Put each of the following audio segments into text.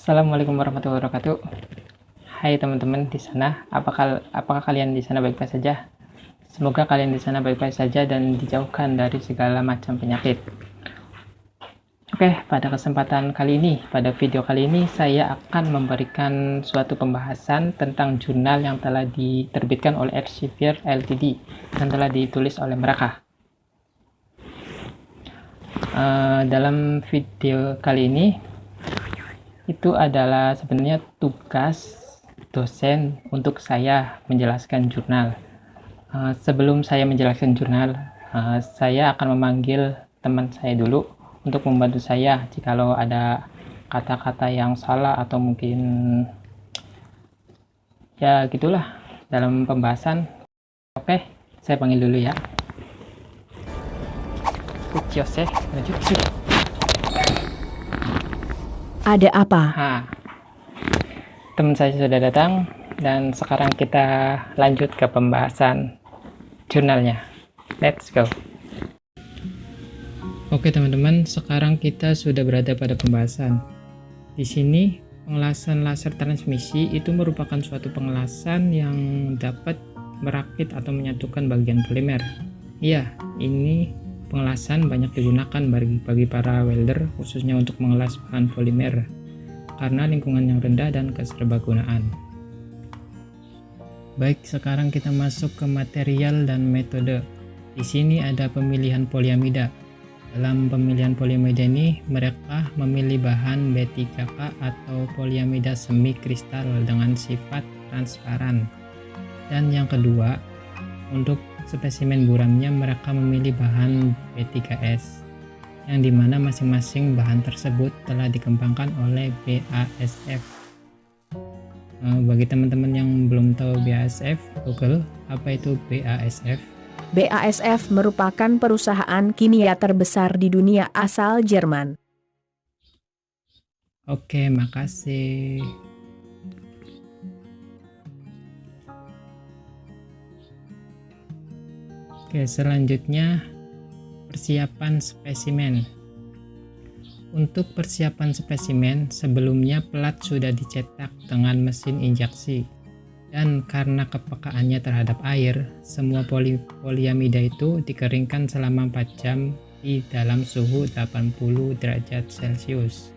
Assalamualaikum warahmatullahi wabarakatuh. Hai teman-teman di sana, apakah kalian di sana baik-baik saja? Semoga kalian di sana baik-baik saja dan dijauhkan dari segala macam penyakit. Oke, pada kesempatan kali ini, pada video kali ini saya akan memberikan suatu pembahasan tentang jurnal yang telah diterbitkan oleh Elsevier Ltd dan telah ditulis oleh mereka. Dalam video kali ini itu adalah sebenarnya tugas dosen untuk saya menjelaskan jurnal. Sebelum saya menjelaskan jurnal, saya akan memanggil teman saya dulu untuk membantu saya jikalau ada kata-kata yang salah atau mungkin ya gitulah dalam pembahasan. Oke, saya panggil dulu ya. Uchiose, Najutsu. Ada apa? Teman saya sudah datang dan sekarang kita lanjut ke pembahasan jurnalnya. Let's go. Oke teman-teman, sekarang kita sudah berada pada pembahasan. Di sini pengelasan laser transmisi itu merupakan suatu pengelasan yang dapat merakit atau menyatukan bagian polimer. Iya, ini pengelasan banyak digunakan bagi para welder, khususnya untuk mengelas bahan polimer karena lingkungan yang rendah dan keserbagunaan. Baik, sekarang kita masuk ke material dan metode. Di sini ada pemilihan poliamida. Dalam pemilihan poliamida ini, mereka memilih bahan B3K atau poliamida semi kristal dengan sifat transparan. Dan yang kedua, untuk spesimen buramnya mereka memilih bahan B3S, yang dimana masing-masing bahan tersebut telah dikembangkan oleh BASF. Bagi teman-teman yang belum tahu BASF, Google apa itu BASF. BASF merupakan perusahaan kimia terbesar di dunia asal Jerman. Oke, makasih. Oke, selanjutnya persiapan spesimen. Untuk persiapan spesimen, sebelumnya pelat sudah dicetak dengan mesin injeksi. Dan karena kepekaannya terhadap air, semua poliamida itu dikeringkan selama 4 jam di dalam suhu 80 derajat Celcius.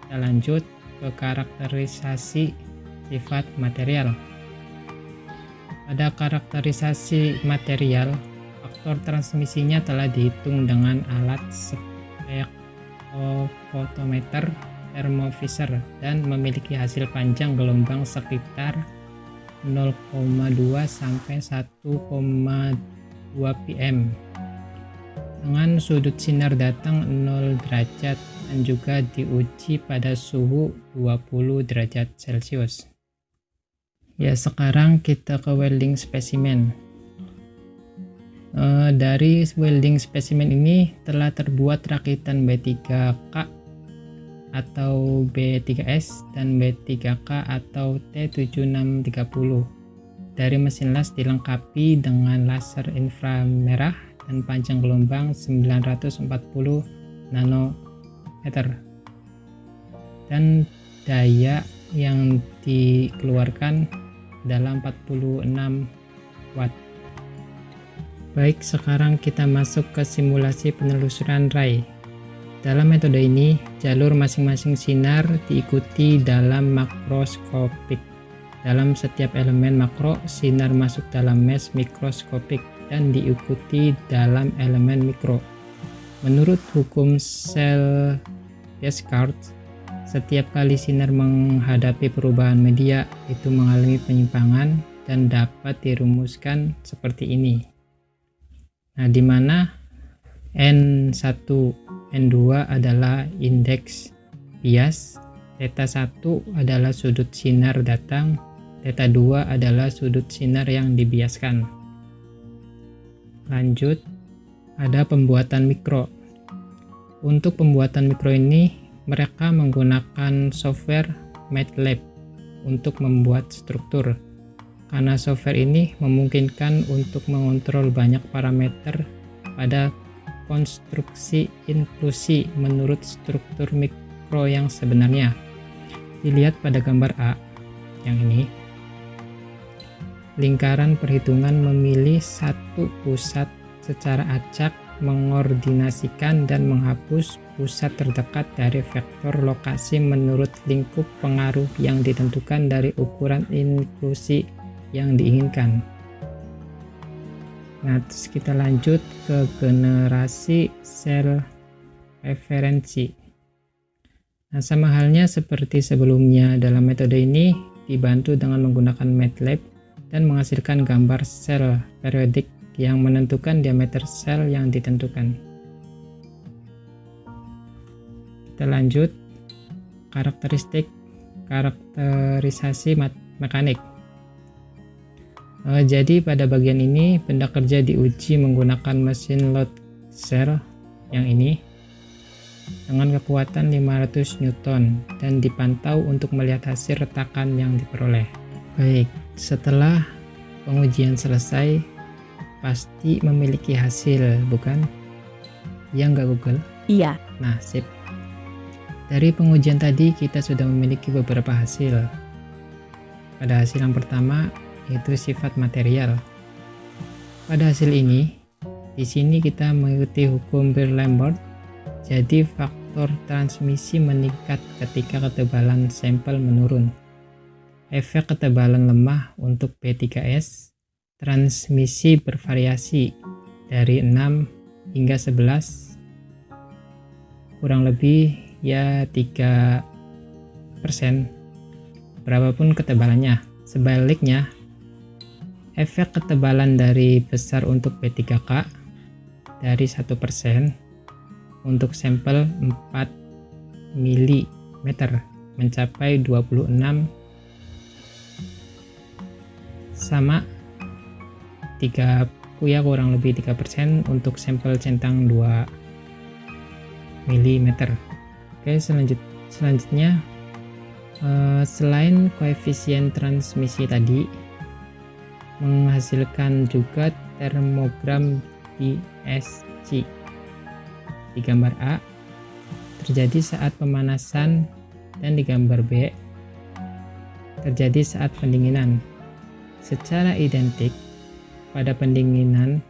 Kita lanjut ke karakterisasi sifat material. Pada karakterisasi material, faktor transmisinya telah dihitung dengan alat spektrofotometer thermovisor dan memiliki hasil panjang gelombang sekitar 0,2 sampai 1,2 pm dengan sudut sinar datang 0 derajat dan juga diuji pada suhu 20 derajat Celcius. Ya, sekarang kita ke welding spesimen. Dari welding spesimen ini telah terbuat rakitan B3K atau B3S dan B3K atau T7630 dari mesin las dilengkapi dengan laser inframerah dan panjang gelombang 940 nanometer dan daya yang dikeluarkan dalam 46 watt. Baik, sekarang kita masuk ke simulasi penelusuran ray. Dalam metode ini, jalur masing-masing sinar diikuti dalam makroskopik. Dalam setiap elemen makro, sinar masuk dalam mesh mikroskopik dan diikuti dalam elemen mikro. Menurut hukum Celle-Descartes, setiap kali sinar menghadapi perubahan media itu mengalami penyimpangan dan dapat dirumuskan seperti ini. Nah, di mana N1, N2 adalah indeks bias, theta 1 adalah sudut sinar datang, theta 2 adalah sudut sinar yang dibiaskan. Lanjut, ada pembuatan mikro. Untuk pembuatan mikro ini mereka menggunakan software MATLAB untuk membuat struktur. Karena software ini memungkinkan untuk mengontrol banyak parameter pada konstruksi inklusi menurut struktur mikro makro yang sebenarnya. Dilihat pada gambar A yang ini. Lingkaran perhitungan memilih satu pusat secara acak, mengordinasikan dan menghapus pusat terdekat dari vektor lokasi menurut lingkup pengaruh yang ditentukan dari ukuran inklusi yang diinginkan. Nah, terus kita lanjut ke generasi sel referensi. Nah, sama halnya seperti sebelumnya, dalam metode ini dibantu dengan menggunakan MATLAB dan menghasilkan gambar sel periodik yang menentukan diameter sel yang ditentukan. Kita lanjut, karakterisasi mekanik. Jadi pada bagian ini benda kerja diuji menggunakan mesin load cell yang ini dengan kekuatan 500 Newton dan dipantau untuk melihat hasil retakan yang diperoleh. Baik, setelah pengujian selesai pasti memiliki hasil, bukan? Ya nggak Google? Iya. Nah, sip. Dari pengujian tadi kita sudah memiliki beberapa hasil. Pada hasil yang pertama yaitu sifat material. Pada hasil ini, di sini kita mengikuti hukum Beer-Lambert. Jadi faktor transmisi meningkat ketika ketebalan sampel menurun. Efek ketebalan lemah untuk B3S, transmisi bervariasi dari 6 hingga 11, kurang lebih ya 3%, berapapun ketebalannya. Sebaliknya, efek ketebalan dari besar untuk B3K dari 1% untuk sampel 4 mm mencapai 26 sama 3 ya kurang lebih 3% untuk sampel centang 2 mm. Oke, selanjutnya selain koefisien transmisi tadi, menghasilkan juga termogram DSC. Di gambar A terjadi saat pemanasan dan di gambar B terjadi saat pendinginan. Secara identik, pada pendinginan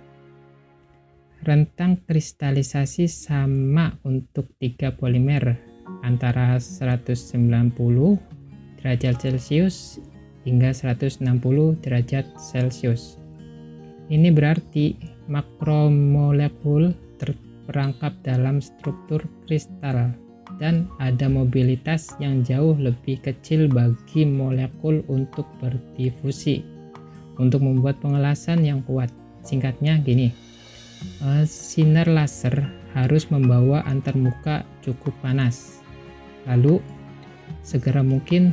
rentang kristalisasi sama untuk 3 polimer antara 190 derajat Celcius hingga 160 derajat Celcius. Ini berarti makromolekul terperangkap dalam struktur kristal dan ada mobilitas yang jauh lebih kecil bagi molekul untuk berdifusi untuk membuat pengelasan yang kuat. Singkatnya gini, sinar laser harus membawa antarmuka cukup panas. Lalu segera mungkin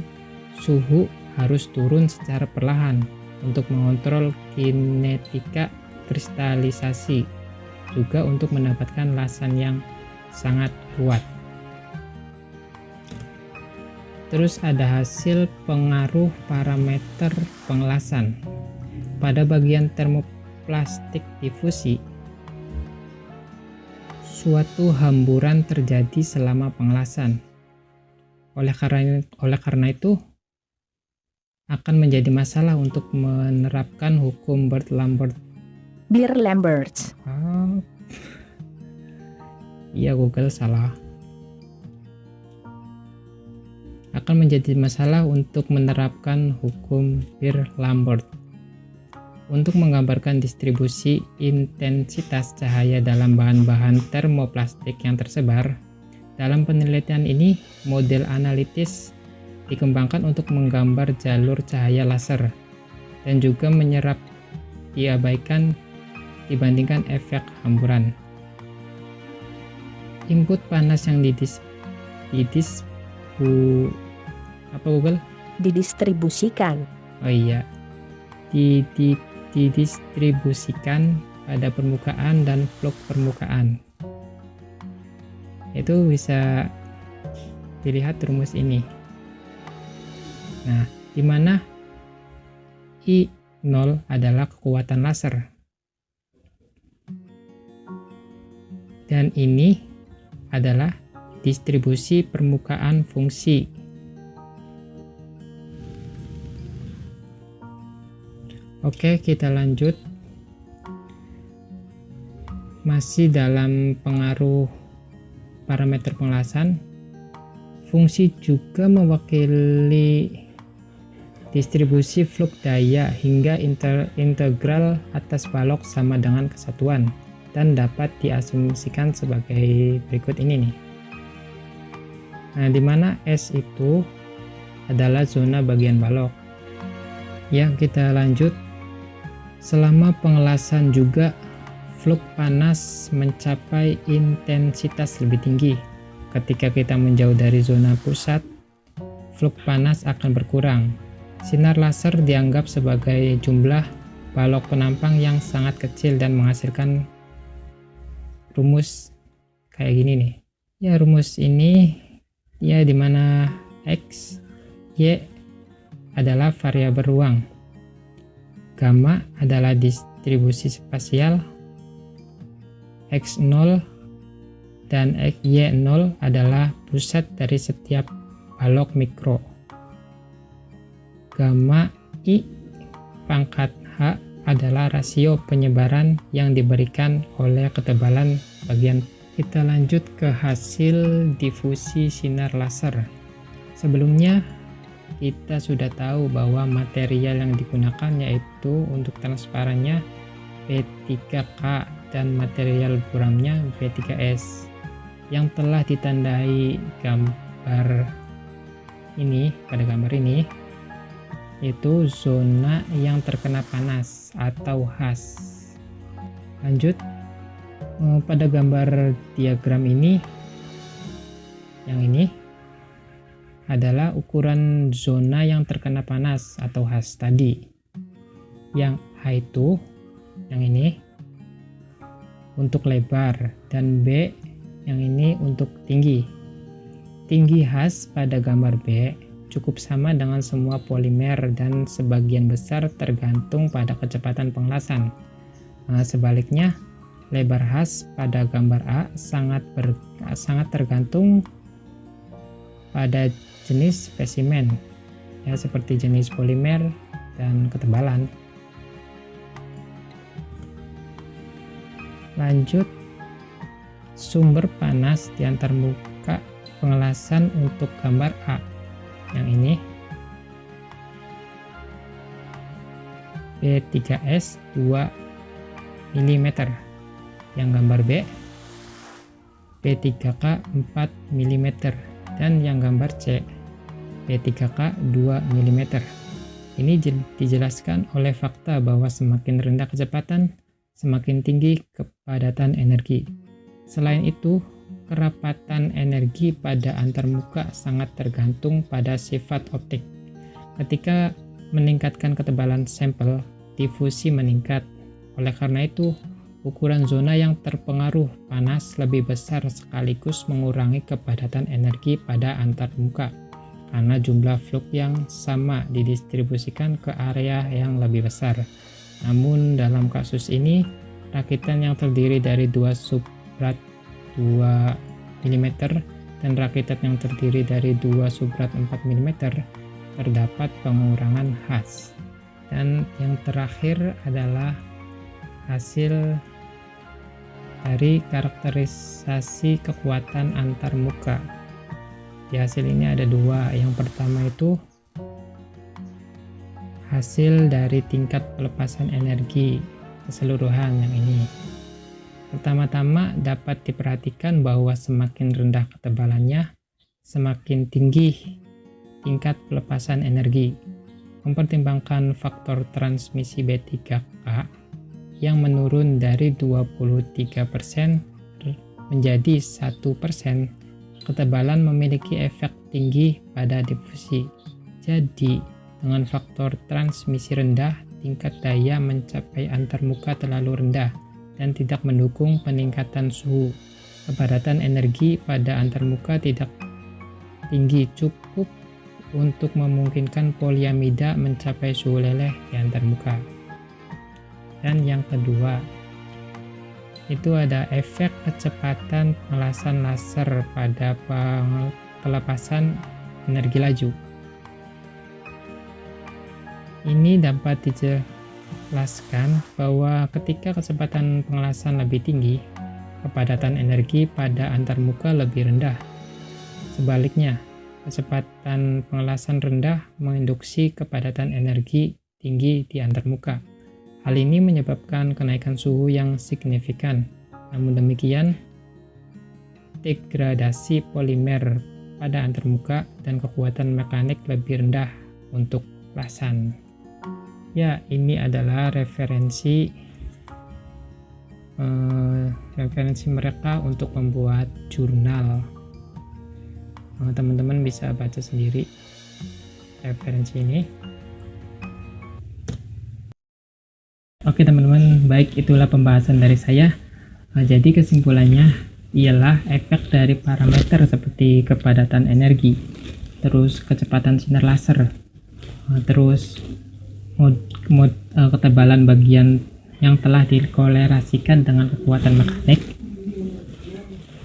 suhu harus turun secara perlahan untuk mengontrol kinetika kristalisasi, juga untuk mendapatkan lasan yang sangat kuat. Terus ada hasil pengaruh parameter pengelasan. Pada bagian termoplastik difusi, suatu hamburan terjadi selama pengelasan. Oleh karena itu akan menjadi masalah untuk menerapkan hukum Beer-Lambert. Beer-Lambert. Iya, Google salah. Akan menjadi masalah untuk menerapkan hukum Beer-Lambert. Untuk menggambarkan distribusi intensitas cahaya dalam bahan-bahan termoplastik yang tersebar, dalam penelitian ini model analitis dikembangkan untuk menggambar jalur cahaya laser dan juga menyerap diabaikan dibandingkan efek hamburan. Input panas yang didistribusikan. Oh iya, didistribusikan pada permukaan dan vlog permukaan. Itu bisa dilihat rumus ini. Nah, di mana I0 adalah kekuatan laser. Dan ini adalah distribusi permukaan fungsi. Oke, kita lanjut. Masih dalam pengaruh parameter pengelasan, fungsi juga mewakili distribusi flux daya hingga integral atas balok sama dengan kesatuan, dan dapat diasumsikan sebagai berikut ini nih. Nah, di mana S itu adalah zona bagian balok. Ya, kita lanjut. Selama pengelasan juga, flux panas mencapai intensitas lebih tinggi. Ketika kita menjauh dari zona pusat, flux panas akan berkurang. Sinar laser dianggap sebagai jumlah balok penampang yang sangat kecil dan menghasilkan rumus kayak gini nih. Ya, rumus ini ya dimana X, Y adalah variabel ruang, gamma adalah distribusi spasial, X0 dan Y0 adalah pusat dari setiap balok mikro. Gamma I pangkat H adalah rasio penyebaran yang diberikan oleh ketebalan bagian. Kita lanjut ke hasil difusi sinar laser. Sebelumnya kita sudah tahu bahwa material yang digunakan yaitu untuk transparannya B3K dan material buramnya B3S yang telah ditandai gambar ini. Pada gambar ini itu zona yang terkena panas atau HAS. Lanjut, pada gambar diagram ini, yang ini adalah ukuran zona yang terkena panas atau HAS tadi. Yang H itu, yang ini untuk lebar, dan B yang ini untuk tinggi. Tinggi HAS pada gambar B cukup sama dengan semua polimer dan sebagian besar tergantung pada kecepatan pengelasan. Nah, sebaliknya, lebar HAS pada gambar A sangat tergantung pada jenis spesimen, ya, seperti jenis polimer dan ketebalan. Lanjut, sumber panas di antarmuka pengelasan untuk gambar A. Yang ini B3S 2 mm, yang gambar B B3K 4 mm, dan yang gambar C B3K 2 mm. Ini dijelaskan oleh fakta bahwa semakin rendah kecepatan, semakin tinggi kepadatan energi. Selain itu, kerapatan energi pada antarmuka sangat tergantung pada sifat optik. Ketika meningkatkan ketebalan sampel, difusi meningkat. Oleh karena itu, ukuran zona yang terpengaruh panas lebih besar sekaligus mengurangi kepadatan energi pada antarmuka, karena jumlah flux yang sama didistribusikan ke area yang lebih besar. Namun dalam kasus ini, rakitan yang terdiri dari dua subberat 2 mm dan rakitan yang terdiri dari dua subberat 4 mm terdapat pengurangan HAS. Dan yang terakhir adalah hasil dari karakterisasi kekuatan antarmuka. Di hasil ini ada dua. Yang pertama itu hasil dari tingkat pelepasan energi keseluruhan, yang ini. Pertama-tama dapat diperhatikan bahwa semakin rendah ketebalannya, semakin tinggi tingkat pelepasan energi. Mempertimbangkan faktor transmisi B3K yang menurun dari 23% menjadi 1%, ketebalan memiliki efek tinggi pada difusi. Jadi, dengan faktor transmisi rendah, tingkat daya mencapai antarmuka terlalu rendah dan tidak mendukung peningkatan suhu. Kepadatan energi pada antarmuka tidak tinggi, cukup untuk memungkinkan poliamida mencapai suhu leleh di antarmuka. Dan yang kedua, itu ada efek kecepatan pengelasan laser pada pelepasan energi laju. Ini dapat dijelaskan bahwa ketika kecepatan pengelasan lebih tinggi, kepadatan energi pada antarmuka lebih rendah. Sebaliknya, kecepatan pengelasan rendah menginduksi kepadatan energi tinggi di antarmuka. Hal ini menyebabkan kenaikan suhu yang signifikan. Namun demikian, degradasi polimer pada antarmuka dan kekuatan mekanik lebih rendah untuk pelasan. Ya, ini adalah referensi mereka untuk membuat jurnal. Teman-teman bisa baca sendiri referensi ini. Oke teman-teman, baik, itulah pembahasan dari saya. Jadi kesimpulannya ialah efek dari parameter seperti kepadatan energi, terus kecepatan sinar laser, terus ketebalan bagian yang telah dikolerasikan dengan kekuatan mekanik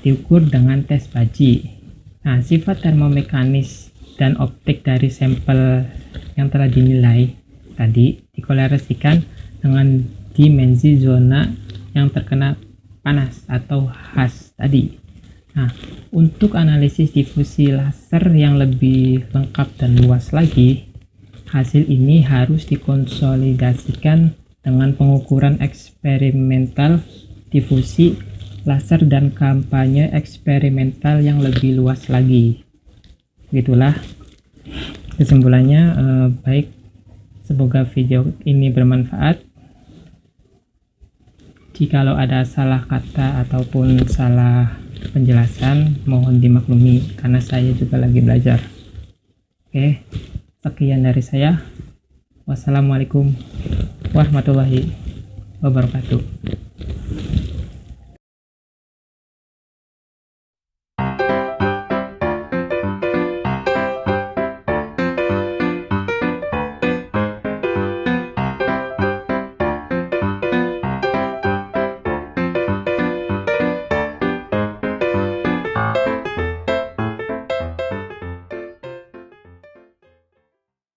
diukur dengan tes Baji. Nah, sifat termomekanis dan optik dari sampel yang telah dinilai tadi dikolerasikan dengan dimensi zona yang terkena panas atau HAS tadi. Nah, untuk analisis difusi laser yang lebih lengkap dan luas lagi, hasil ini harus dikonsolidasikan dengan pengukuran eksperimental difusi laser dan kampanye eksperimental yang lebih luas lagi. Begitulah kesimpulannya. Baik, semoga video ini bermanfaat. Jikalau ada salah kata ataupun salah penjelasan, mohon dimaklumi karena saya juga lagi belajar. Oke, sekian dari saya. Wassalamualaikum warahmatullahi wabarakatuh.